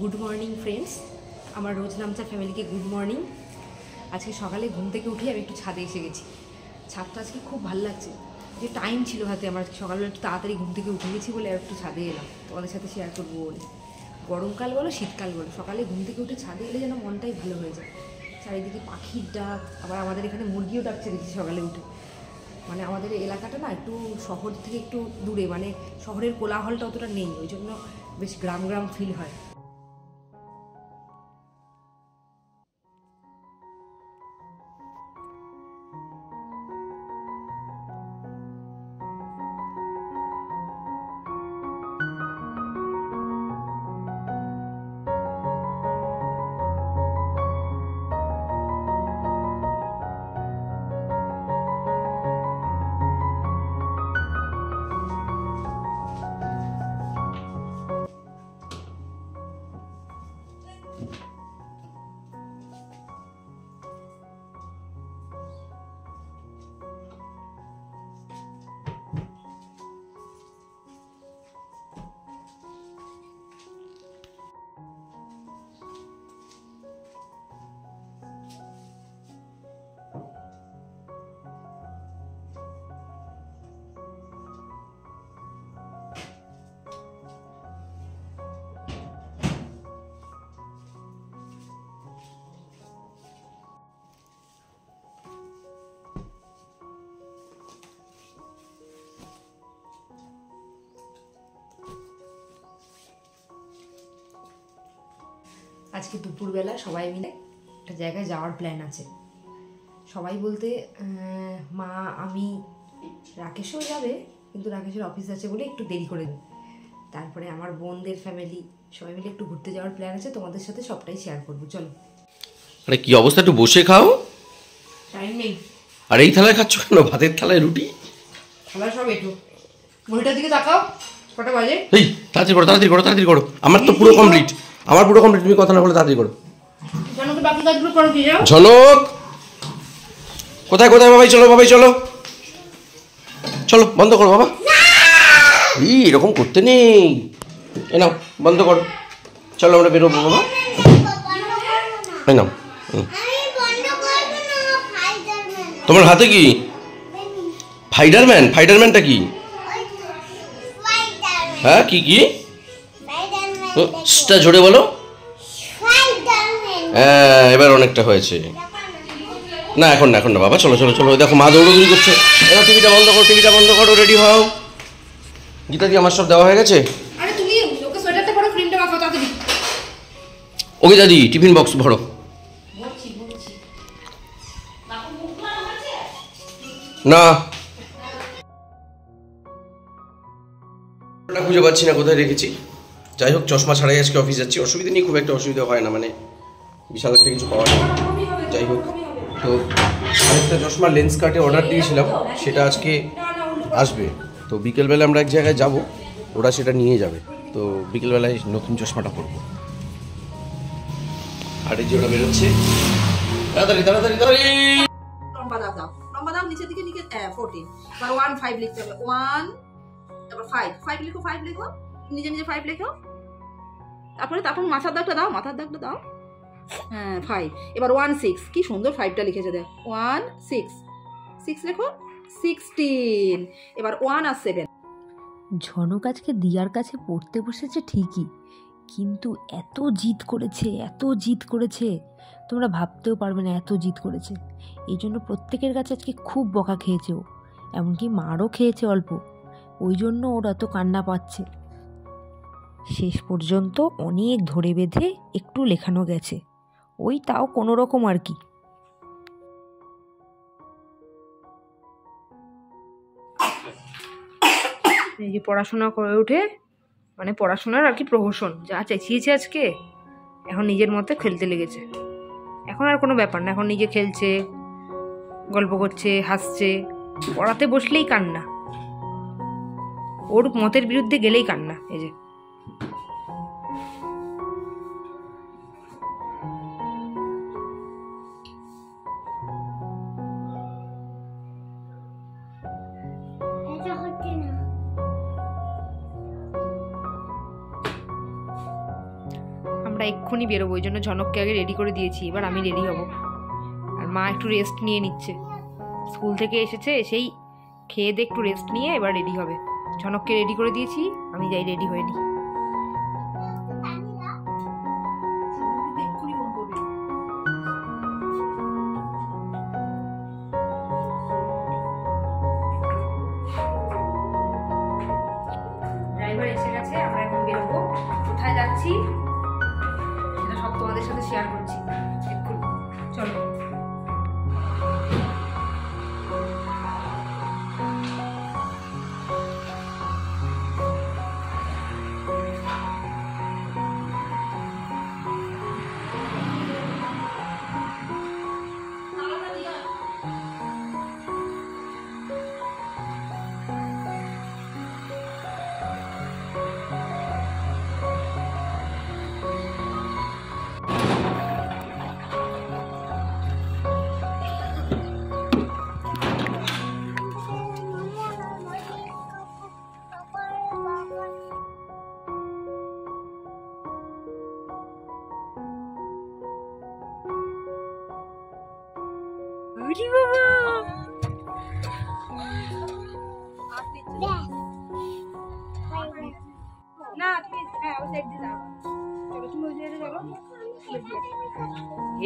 Good morning friends, আমার রোজ নামচা ফ্যামিলিকে good morning. আজকে সকালে ঘুম থেকে উঠে আমি একটু ছাদে এসে গেছি। ছাদটা আজকে খুব ভালো লাগছে, যে টাইম ছিল হাতে আমার, সকালবেলা একটু তাড়াতাড়ি ঘুম থেকে উঠে গেছি বলে আর একটু ছাদে এলাম তোমাদের সাথে শেয়ার করবো বলে। গরমকাল বলো শীতকাল বলো, সকালে ঘুম থেকে উঠে ছাদে এলে যেন মনটাই ভালো হয়ে যায়। চারিদিকে পাখির ডাক, আবার আমাদের এখানে মুরগিও ডাকছে দেখছি সকালে উঠে। মানে আমাদের এলাকাটা না একটু শহর থেকে একটু দূরে, মানে শহরের কোলাহলটা অতটা নেই, ওই জন্য বেশ গ্রাম গ্রাম ফিল হয়। আজকে দুপুরবেলা সবাই মিলে একটা জায়গায় যাওয়ার প্ল্যান আছে। সবাই বলতে মা, আমি, রাকেশও যাবে, কিন্তু রাকেশের অফিস আছে বলে একটু দেরি করে দেবে। তারপরে আমার বোনদের ফ্যামিলি সবাই মিলে একটু ঘুরতে যাওয়ার প্ল্যান আছে, তোমাদের সাথে সবটাই শেয়ার করবো। চলো। আরে কি অবস্থা, একটু বসে খাও। টাইম নেই। আর এই থালায় খাচ্ছ কেন? ভাতের থালায় রুটি। থালা সব একটু ঘড়িটার দিকে তাকাও, কটা বাজে? এই তাড়াতাড়ি করো, তাড়াতাড়ি করো, তাড়াতাড়ি করো। আমার তো পুরো কমপ্লিট, আমার পুরো কমপ্লিট। তুমি কথা না বলে তাড়াতাড়ি করো। জনকে বাকি কাজগুলো করো কি যাও। ঝনক কোথায় কোথায়? বাবাই চলো, বাবাই চলো, চলো। বন্ধ করো বাবা, এই এরকম করতে নেই। এ নাও বন্ধ করো, চলো আমরা বেরোবো বাবা। এই নাও। তোমার হাতে কি? ফাইডারম্যান? ফাইডারম্যানটা কি? হ্যাঁ কি কি? সেটা জোরে বলো। হ্যাঁ এবার অনেকটা হয়েছে। না এখন না, এখন না বাবা, চলো চলো চলো। দেখো মা দৌড়দৌড়ি করছে। এবার টিভিটা বন্ধ করো, টিভিটা বন্ধ করো, রেডি হও। গীতা দি আমার সব দেওয়া হয়ে গেছে। আরে তুমি ওকে সোয়েটারটা পরো, ক্রিমটা মাখাও তাড়াতাড়ি। ওকে দাদি টিফিন বক্স ভরো। না খুঁজে পাচ্ছি না কোথায় রেখেছি। যাই হোক, চশমা ছাড়াই আজকে অফিস যাচ্ছি। অসুবিধা নেই, খুব একটা অসুবিধা হয় না, মানে বিশাল একটা কিছু পাওয়া যায়। যাই হোক, তো আরেকটা চশমা লেন্স কার্টে অর্ডার দিয়েছিলাম, সেটা আজকে আসবে। তো বিকেলবেলা আমরা এক জায়গায় যাব, ওরা সেটা নিয়ে যাবে। তো বিকেলবেলায় নতুন চশমাটা পরবো। আর এই যে ওরা বেরোচ্ছে, তাড়াতাড়ি তাড়াতাড়ি তাড়াতাড়ি। লম্বা দাও দাও, লম্বা দাও, নিচের দিকে নিচে 14 তারপর 1 5 লিখতে হবে। 1 তারপর 5 5 লিখো, 5 লিখো, নিজে নিজে 5 লিখো। তারপরে তারপর মাথার দাগটা দাও, মাথার দাগটা দাও। হ্যাঁ 5। এবার 1 6, কি সুন্দর 5টা লিখেছে দেখ। 1 6 6 লিখো, 16। এবার 1 আর 7। ঝনক আজকে দিয়ার কাছে পড়তে বসেছে ঠিকই, কিন্তু এত জিদ করেছে, এত জিদ করেছে, তোমরা ভাবতেও পারবে না এত জিদ করেছে। এই জন্য প্রত্যেকের কাছে আজকে খুব বকা খেয়েছে ও, এমনকি মারও খেয়েছে অল্প। ওই জন্য ওর এত কান্না পাচ্ছে। শেষ পর্যন্ত অনেক ধরে বেঁধে একটু লেখানো গেছে, ওই তাও কোনো রকম আর কি। এই যে পড়াশোনা করে উঠে, মানে পড়াশোনার আর কি প্রহসন যা চেঁচিয়েছে আজকে, এখন নিজের মধ্যে খেলতে লেগেছে। এখন আর কোনো ব্যাপার না, এখন নিজে খেলছে, গল্প করছে, হাসছে। পড়াতে বসলেই কান্না, ওর মতের বিরুদ্ধে গেলেই কান্না। এই যে এক্ষুনি বেরোবো, ওই জন্য ঝনককে আগে রেডি করে দিয়েছি, এবার আমি রেডি হব। আর মা একটু রেস্ট নিয়ে নিচ্ছে, স্কুল থেকে এসেছে, এসেই খেয়ে দিয়ে একটু রেস্ট নিয়ে এবার রেডি হবে। ঝনককে রেডি করে দিয়েছি, আমি যাই রেডি হয়ে নিই। ড্রাইভার এসে গেছে, আমরা এখন বেরোবো। কোথায় যাচ্ছি সেটা সব তোমাদের সাথে শেয়ার করছি এক্ষুনি, চলো।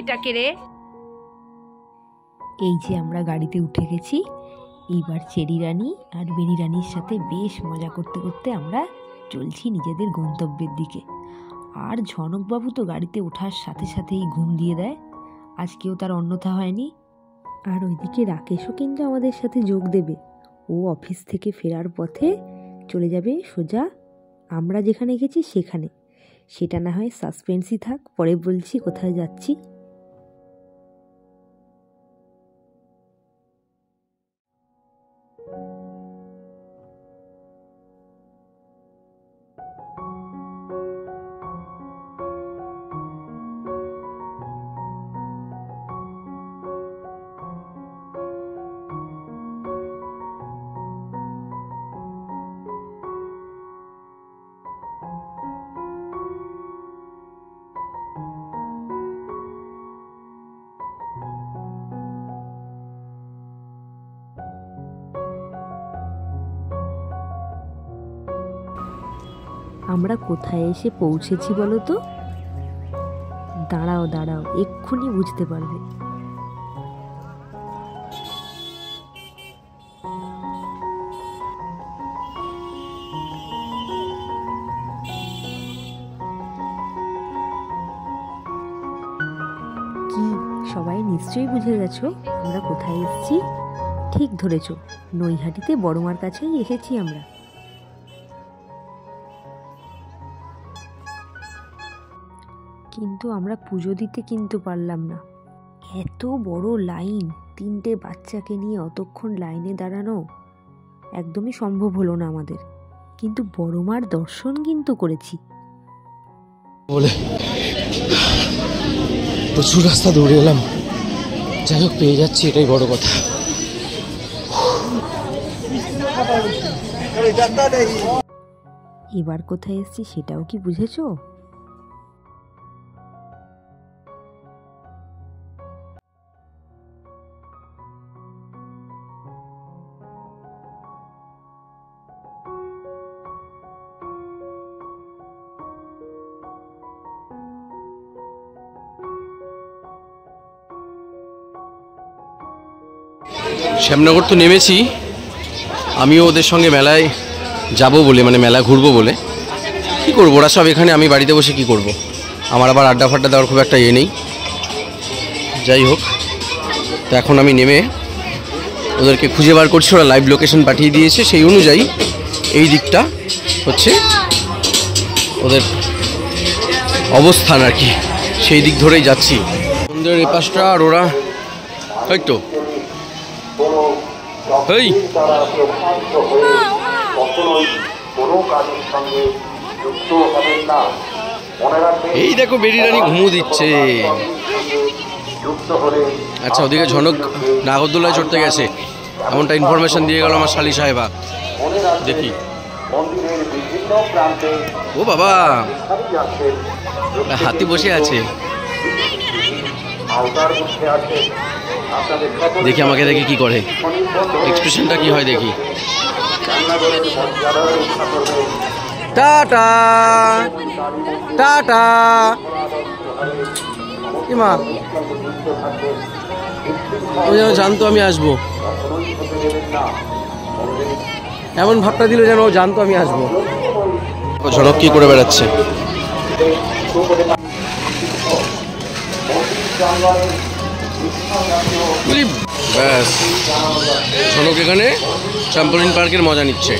এটা কে রে? এই যে আমরা গাড়িতে উঠে গেছি, এইবার চেরি রানী আর বেরি রানীর সাথে বেশ মজা করতে করতে আমরা চলছি নিজেদের গন্তব্যের দিকে। আর ঝনকবাবু তো গাড়িতে ওঠার সাথে সাথেই ঘুম দিয়ে দেয়, আজকেও তার অন্যথা হয়নি। আর ওইদিকে রাকেশও কিন্তু আমাদের সাথে যোগ দেবে, ও অফিস থেকে ফেরার পথে চলে যাবে সোজা আমরা যেখানে গেছি সেখানে। সেটা না হয় সাসপেন্সই থাক, পরে বলছি কোথায় যাচ্ছি। আমরা কোথায় এসে পৌঁছেছি বলো তো? দাঁড়াও দাঁড়াও, এক্ষুনি বুঝতে পারবে। কি সবাই নিশ্চয়ই বুঝে গেছো আমরা কোথায় এসেছি? ঠিক ধরেছো, নৈহাটিতে বড়মার কাছেই এসেছি আমরা। কিন্তু আমরা পুজো দিতে কিন্তু পারলাম না, এত বড় লাইন, 3টে বাচ্চাকে নিয়ে অতক্ষণ লাইনে দাঁড়ানো একদমই সম্ভব হলো না আমাদের। কিন্তু বড়মার দর্শন কিন্তু করেছি। বলে প্রচুর রাস্তা দৌড়ে এলাম, যাই হোক পেয়ে যাচ্ছি, এটাই বড় কথা। এবার কোথায় এসেছি সেটাও কি বুঝেছো? শ্যামনগর তো নেমেছি, আমিও ওদের সঙ্গে মেলায় যাব বলে, মানে মেলা ঘুরবো বলে। কী করবো, ওরা সব এখানে, আমি বাড়িতে বসে কি করব? আমার আবার আড্ডা ফাড্ডা দেওয়ার খুব একটা নেই। যাই হোক, তো এখন আমি নেমে ওদেরকে খুঁজে বার করছি, ওরা লাইভ লোকেশন পাঠিয়ে দিয়েছে, সেই অনুযায়ী এই দিকটা হচ্ছে ওদের অবস্থান আর কি, সেই দিক ধরেই যাচ্ছি। মন্দিরের এপাশটা, আর ওরা হয়তো এই দেখো বেরি রানী ঘুমু দিচ্ছে। আচ্ছা, ওদিকে ঝনক নাগরদোলায় চড়তে গেছে, এমনটা ইনফরমেশন দিয়ে গেল আমার শালি সাহেবা। দেখি, ও বাবা, হাতি বসে আছে, দেখি আমাকে দেখে কি করে, এক্সপ্রেশনটা কি হয় দেখি। টাটা টাটা কি মা, ও যেন জানতো আমি আসবো, এমন ভাবটা দিল যেন ও জানতো আমি আসবো। ও ঝনক কি করে বেড়াচ্ছে। ব্যাস, ঝনক এখানে ট্রাম্পোলিন পার্কের মজা নিচ্ছে।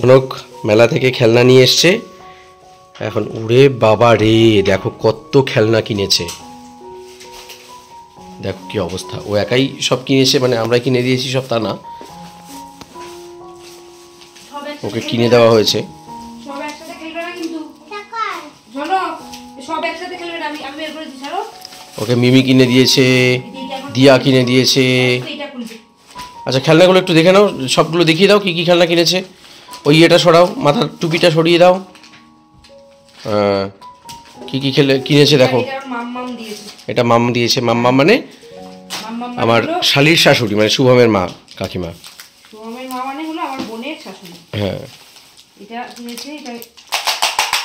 ঝনক মেলা থেকে খেলনা নিয়ে এসছে এখন। উড়ে বাবা রে, দেখো কত খেলনা কিনেছে, দেখো কি অবস্থা। ও একাই সব কিনেছে, মানে আমরা কিনে দিয়েছি সব তা না, ওকে কিনে দেওয়া হয়েছে। সব একসাথে খেলবে না কিন্তু, ঝনক সব একসাথে খেলবে না, আমি বের করে দিই। ছাড়ো, ওকে মিমি কিনে দিয়েছে, দিয়া কিনে দিয়েছে। এইটা খুলবে। আচ্ছা খেলনাগুলো একটু দেখে নাও, সবগুলো দেখিয়ে দাও কি কি খেলনা কিনেছে। ওই এটা সরাও, মাথার টুপিটা সরিয়ে দাও। কি কি কিনেছে দেখো। এটা আমার মাম্মাম দিয়েছে। এটা মাম দিয়েছে। মাম্মা মানে মাম্মাম আমার শালির শাশুড়ি, মানে শুভমের মা, কাকিমা। শুভমের মা মানে হলো আমার বোনের শাশুড়ি। হ্যাঁ, এটা কিনেছে। এটা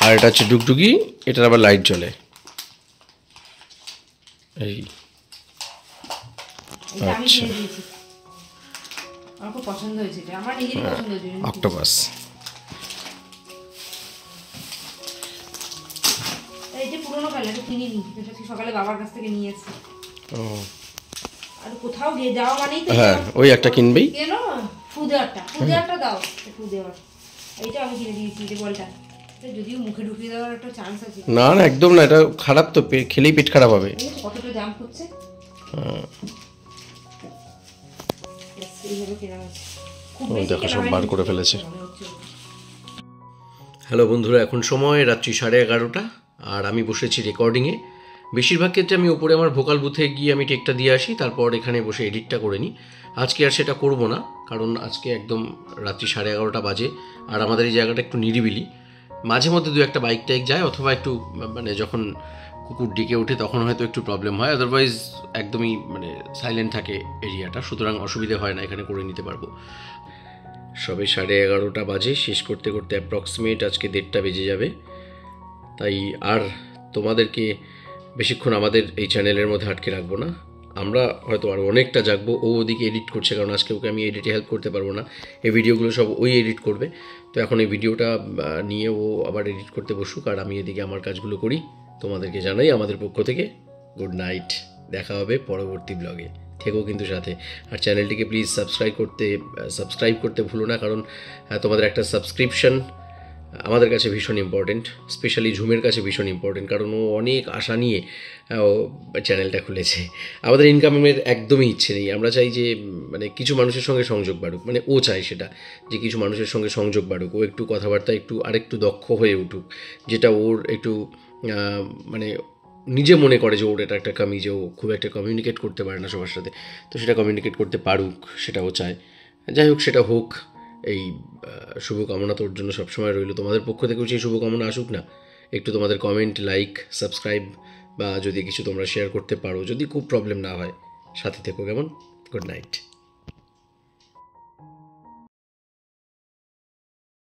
আর এটা হচ্ছে ডুগডুগি, এটার আবার লাইট জ্বলে। এই এটা আমি কিনে দিয়েছি, আমার খুব পছন্দ হয়েছে। এটা আমার নিজেরই পছন্দ হয়েছে। অক্টোপাস। এই যে পুরনো খেলনা, এটা কিনিনি, এটা সকালে বাবার কাছ থেকে নিয়ে এসেছি। ও আর কোথাও গিয়ে যাওয়া মানেই তো হ্যাঁ, ওই একটা কিনবেই। কেন ফুদেয়ারটা দাও, ফুদেয়ার এইটা আমি কিনে দিয়েছি। যে বলটা যদিও মুখে ঢুকিয়ে দেওয়ার একটা চান্স আছে। না না একদম না, এটা খারাপ তো, খেলেই পেট খারাপ হবে। কতটা জাম্প করছে। এইভাবে কেনা আছে, খুব বেশি দেখো কেনা সব হয়নি, বার করে ফেলেছে। মনে হচ্ছে। হ্যালো বন্ধুরা, এখন সময় রাত্রি 11:30, আর আমি বসেছি রেকর্ডিংয়ে। বেশিরভাগ ক্ষেত্রে আমি ওপরে আমার ভোকাল বুথে গিয়ে আমি টেকটা দিয়ে আসি, তারপর এখানে বসে এডিটটা করে নিই। আজকে আর সেটা করব না, কারণ আজকে একদম রাত্রি 11:30 বাজে, আর আমাদের এই জায়গাটা একটু নিরিবিলি। মাঝে মধ্যে দু একটা বাইক টাইক যায়, অথবা একটু মানে যখন কুকুর ডিকে ওঠে তখন হয়তো একটু প্রবলেম হয়, আদারওয়াইজ একদমই মানে সাইলেন্ট থাকে এরিয়াটা, সুতরাং অসুবিধে হয় না, এখানে করে নিতে পারবো। সবে 11:30 বাজে, শেষ করতে করতে অ্যাপ্রক্সিমেট আজকে 1:30 বেজে যাবে। তাই আর তোমাদেরকে বেশিক্ষণ আমাদের এই চ্যানেলের মধ্যে আটকে রাখবো না। আমরা হয়তো আরও অনেকটা জাগবো। ও ওদিকে এডিট করছে, কারণ আজকে ওকে আমি এডিটে হেল্প করতে পারবো না, এই ভিডিওগুলো সব ওই এডিট করবে। তো এখন এই ভিডিওটা নিয়ে ও আবার এডিট করতে বসুক, আর আমি এদিকে আমার কাজগুলো করি। তোমাদেরকে জানাই আমাদের পক্ষ থেকে গুড নাইট, দেখা হবে পরবর্তী ব্লগে। থেকেও কিন্তু সাথে, আর চ্যানেলটিকে প্লিজ সাবস্ক্রাইব করতে ভুলো না, কারণ তোমাদের একটা সাবস্ক্রিপশন আমাদের কাছে ভীষণ ইম্পর্টেন্ট, স্পেশালি ঝুমের কাছে ভীষণ ইম্পর্টেন্ট, কারণ ও অনেক আশা নিয়ে ও চ্যানেলটা খুলেছে। আমাদের ইনকামের একদমই ইচ্ছে নেই, আমরা চাই যে মানে কিছু মানুষের সঙ্গে সংযোগ বাড়ুক, মানে ও চায় সেটা, যে কিছু মানুষের সঙ্গে সংযোগ বাড়ুক, ও একটু কথাবার্তা আরেকটু দক্ষ হয়ে উঠুক, যেটা ওর একটু মানে নিজে মনে করে যে ওর এটা একটা কামি, যে ও খুব একটা কমিউনিকেট করতে পারে না সবার সাথে, তো সেটা কমিউনিকেট করতে পারুক, সেটা ও চায়। যাই হোক, সেটা হোক। এই শুভকামনা তোর জন্য সবসময় রইল, তোমাদের পক্ষ থেকেও সেই শুভকামনা আসুক না। একটু তোমাদের কমেন্ট, লাইক, সাবস্ক্রাইব বা যদি কিছু তোমরা শেয়ার করতে পারো, যদি খুব প্রবলেম না হয়, সাথে থেকো। কেমন? Good night.